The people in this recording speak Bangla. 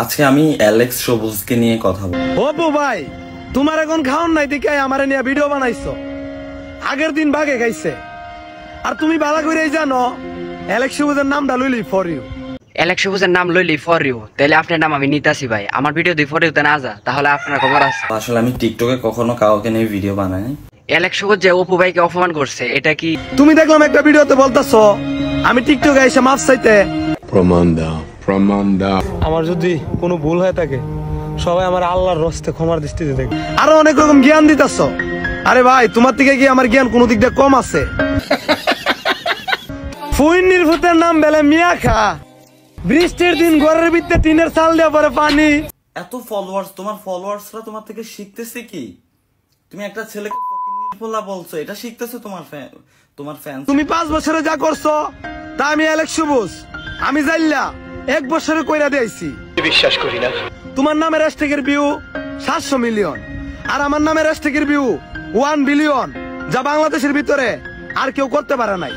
আজকে আমি অ্যালেক্স সবুজকে নিয়ে কথা বলবো। অপু ভাই, তোমার এখন খাওন নাই দেখে আমারে নিয়ে ভিডিও বানাইছো। আগের দিন বাগে খাইছে, আর তুমি ভালো করেই জানো অ্যালেক্স সবুজের নামটা লইলি ফর ইউ। অ্যালেক্স সবুজের নাম লইলি ফর ইউ, তাহলে আপনার নাম আমি নিতাছি ভাই। আমার ভিডিও দি ফর ইউতে না যা, তাহলে আপনার খবর আছে। আসলে আমি টিকটকে কখনো কাউকে নিয়ে ভিডিও বানাই। অ্যালেক্স সবুজ যে অপু ভাইকে অপমান করছে, এটা কি তুমি দেখলাম একটা ভিডিওতে বলতাছো আমি টিকটকে এসে মাফ চাইতে। প্রমাণ দাও, প্রমাণ দাও। আমার যদি কোনো ভুল হয়ে থাকে সবাই আমার আল্লাহর রস্তে ক্ষমার দৃষ্টিতে দেখবে। আরো অনেক রকম জ্ঞান দিতাছো। আরে ভাই, তোমার থেকে কি আমার জ্ঞান কোনো দিক দিয়ে কম আছে? ফুইন্নির ভূতের নাম বেলে মিয়া খা। বৃষ্টির দিন ঘরের ভিতরে টিনের চাল দেওয়া পরে পানি। এত ফলোয়ার্স, তোমার ফলোয়ার্সরা তোমার থেকে শিখতেছে কি? তুমি একটা ছেলেকে ফকিন্নির পোলা বলছো, এটা শিখতেছে তোমার ফ্যান। তুমি 5 বছরে যা করছো তা আমি অ্যালেক্স সবুজ আমি জাইল্লা 1 বছরে কইরা দিয়েছি। বিশ্বাস করি না। তোমার নামের হ্যাশট্যাগের ভিউ 700 মিলিয়ন, আর আমার নামের হ্যাশট্যাগের ভিউ 1 বিলিয়ন, যা বাংলাদেশের ভিতরে আর কেউ করতে পারে নাই।